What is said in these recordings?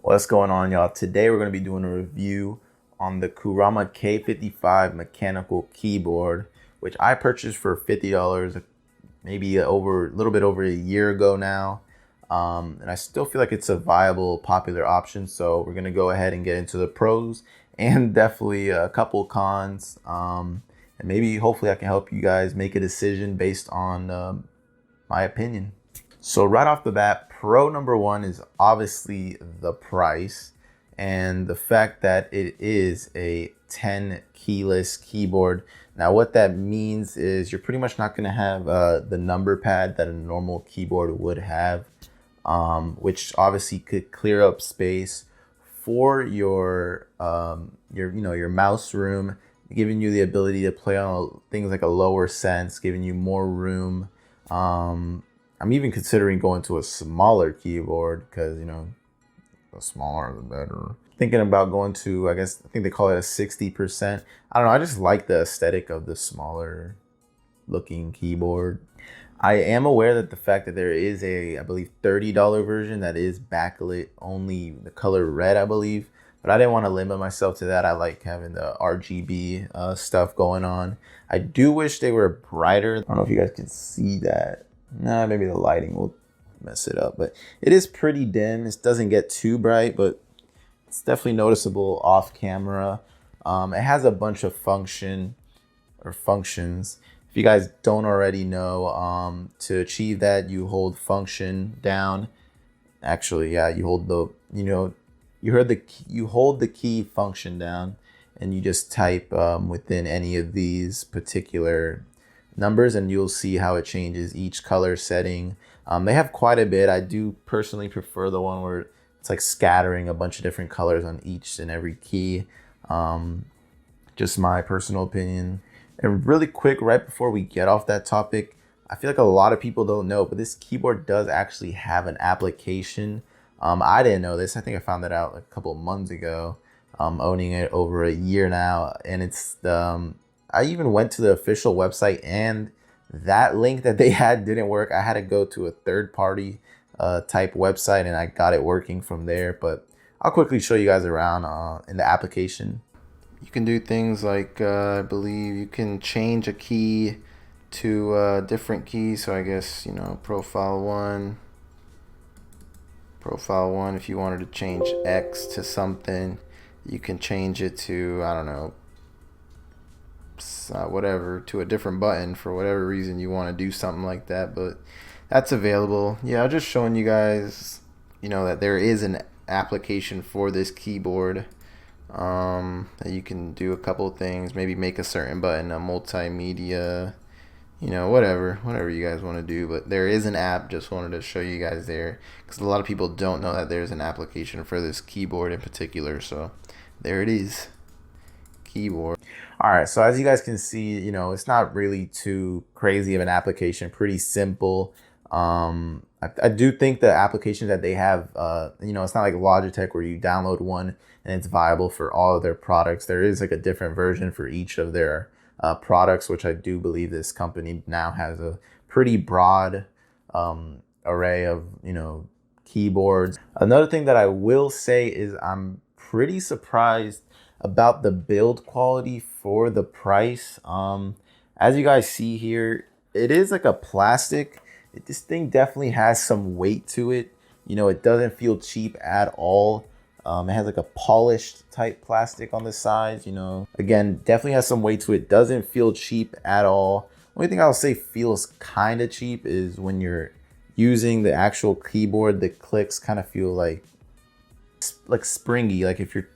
What's going on, y'all? Today we're going to be doing a review on the Kurama K55 mechanical keyboard, which I purchased for $50 maybe a little bit over a year ago now. And I still feel like it's a viable, popular option. So we're going to go ahead and get into the pros and definitely a couple cons. And maybe hopefully I can help you guys make a decision based on my opinion. So right off the bat, pro number one is obviously the price and the fact that it is a 10 keyless keyboard. Now what that means is you're pretty much not going to have the number pad that a normal keyboard would have, which obviously could clear up space for your your mouse room, giving you the ability to play on things like a lower sense, giving you more room. I'm even considering going to a smaller keyboard because, the smaller the better. Thinking about going to, I think they call it a 60%. I don't know. I just like the aesthetic of the smaller looking keyboard. I am aware that the fact that there is a, I believe, $30 version that is backlit only the color red, I believe. But I didn't want to limit myself to that. I like having the RGB stuff going on. I do wish they were brighter. I don't know if you guys can see that. Nah, maybe the lighting will mess it up, but it is pretty dim. It doesn't get too bright, but it's definitely noticeable off camera. It has a bunch of functions. If you guys don't already know, to achieve that, you hold function down. Actually, yeah, you hold the, you hold the key function down, and you just type within any of these particular numbers, and you'll see how it changes each color setting. They have quite a bit. I do personally prefer the one where it's like scattering a bunch of different colors on each and every key. Just my personal opinion. And really quick, right before we get off that topic, I feel like a lot of people don't know, but this keyboard does actually have an application. I didn't know this. I think I found that out a couple of months ago. Owning it over a year now, and it's I even went to the official website and that link that they had didn't work. I had to go to a third-party type website and I got it working from there. But I'll quickly show you guys around in the application. You can do things like I believe you can change a key to a different key. So I guess, profile one. If you wanted to change X to something, you can change it to, I don't know, whatever, to a different button for whatever reason you want to do something like that. But that's available. Yeah, I'm just showing you guys, that there is an application for this keyboard, that you can do a couple things, maybe make a certain button a multimedia, whatever you guys want to do. But there is an app. Just wanted to show you guys there because a lot of people don't know that there's an application for this keyboard in particular. So there it is, keyboard. All right, so as you guys can see, it's not really too crazy of an application, pretty simple. I do think the applications that they have, it's not like Logitech where you download one and it's viable for all of their products. There is like a different version for each of their products, which I do believe this company now has a pretty broad array of, keyboards. Another thing that I will say is I'm pretty surprised about the build quality for the price. As you guys see here, it is like a plastic. This thing definitely has some weight to it. It doesn't feel cheap at all. It has like a polished type plastic on the sides. Again, definitely has some weight to it. Doesn't feel cheap at all. Only thing I'll say feels kind of cheap is when you're using the actual keyboard, the clicks kind of feel like springy, like if you're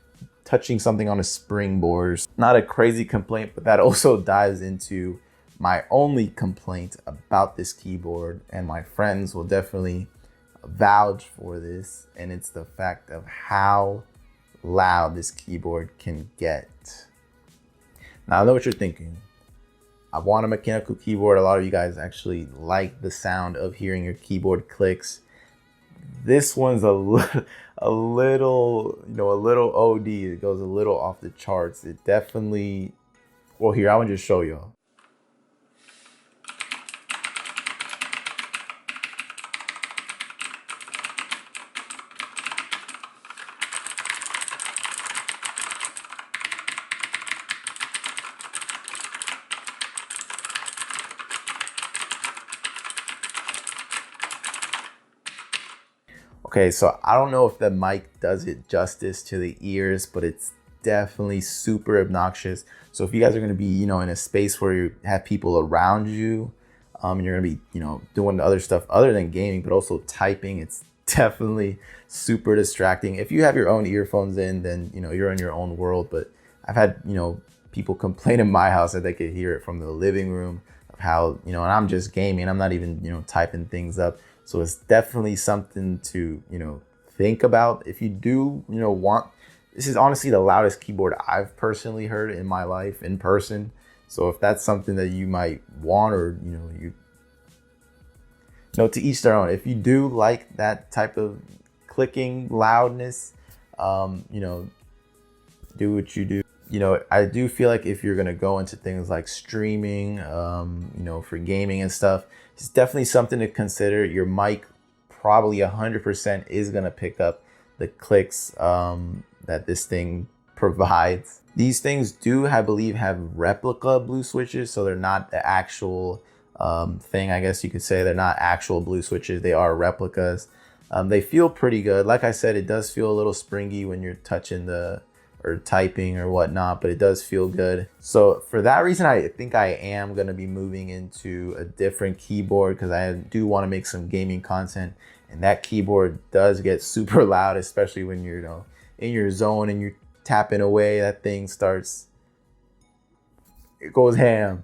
touching something on a springboard. Not a crazy complaint, but that also dives into my only complaint about this keyboard, and my friends will definitely vouch for this, and it's the fact of how loud this keyboard can get. Now I know what you're thinking. I want a mechanical keyboard. A lot of you guys actually like the sound of hearing your keyboard clicks. This one's a little OD. It goes a little off the charts. It definitely, well, here, I want to just show y'all. Okay, so I don't know if the mic does it justice to the ears, but it's definitely super obnoxious. So if you guys are gonna be, you know, in a space where you have people around you, and you're gonna be, you know, doing other stuff other than gaming, but also typing, it's definitely super distracting. If you have your own earphones in, then, you know, you're in your own world. But I've had, you know, people complain in my house that they could hear it from the living room of how, you know, and I'm just gaming, I'm not even, you know, typing things up. So it's definitely something to, you know, think about. If you do, you know, want, this is honestly the loudest keyboard I've personally heard in my life in person. So if that's something that you might want, or, you know, to each their own. If you do like that type of clicking loudness, you know, do what you do. You know, I do feel like if you're gonna go into things like streaming, you know, for gaming and stuff, it's definitely something to consider. Your mic probably 100% is gonna pick up the clicks that this thing provides. These things do, I believe, have replica blue switches, so they're not the actual thing. I guess you could say they're not actual blue switches. They are replicas. They feel pretty good. Like I said, it does feel a little springy when you're touching or typing or whatnot, but it does feel good. So for that reason, I think I am gonna be moving into a different keyboard, because I do want to make some gaming content, and that keyboard does get super loud, especially when you're, you know, in your zone and you're tapping away. That thing starts, it goes ham.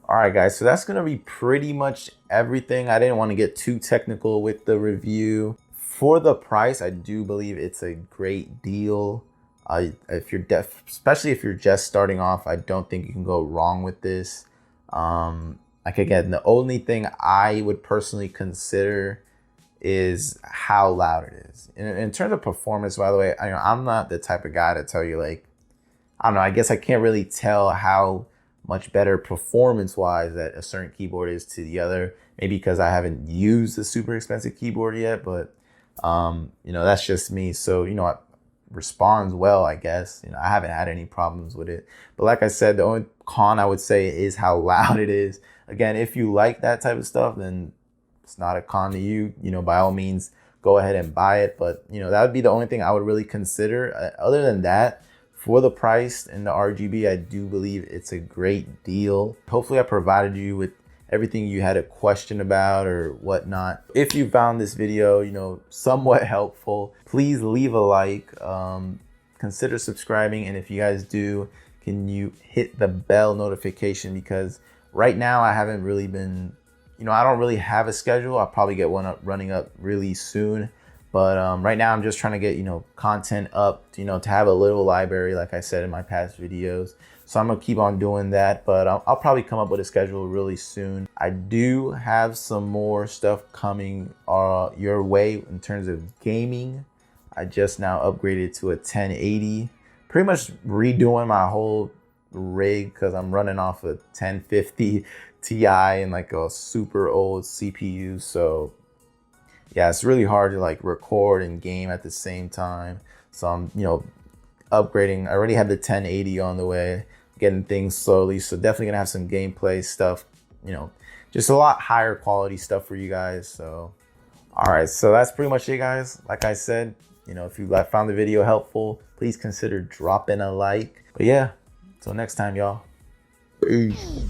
All right, guys, so that's gonna be pretty much everything. I didn't want to get too technical with the review. For the price, I do believe it's a great deal. If you're especially if you're just starting off, I don't think you can go wrong with this. Like, again, the only thing I would personally consider is how loud it is. In terms of performance, by the way, I'm not the type of guy to tell you, like, I don't know, I guess I can't really tell how much better performance-wise that a certain keyboard is to the other. Maybe because I haven't used a super expensive keyboard yet, but you know, that's just me. So, you know, it responds well, I guess. You know, I haven't had any problems with it. But like I said, the only con I would say is how loud it is. Again, if you like that type of stuff, then it's not a con to you. You know, by all means, go ahead and buy it. But, you know, that would be the only thing I would really consider. Other than that, for the price and the RGB, I do believe it's a great deal. Hopefully I provided you with everything you had a question about or whatnot. If you found this video, you know, somewhat helpful, please leave a like, consider subscribing. And if you guys do, can you hit the bell notification? Because right now I haven't really been, you know, I don't really have a schedule. I'll probably get one running up really soon. But right now I'm just trying to get, you know, content up, you know, to have a little library, like I said in my past videos. So I'm gonna keep on doing that, but I'll probably come up with a schedule really soon. I do have some more stuff coming your way in terms of gaming. I just now upgraded to a 1080, pretty much redoing my whole rig because I'm running off a 1050 Ti and like a super old CPU. So yeah, it's really hard to like record and game at the same time. So I'm, you know, upgrading. I already have the 1080 on the way, getting things slowly. So definitely gonna have some gameplay stuff, you know, just a lot higher quality stuff for you guys. So, all right, so that's pretty much it, guys. Like I said, you know, if you found the video helpful, please consider dropping a like. But yeah, until next time, y'all. Peace.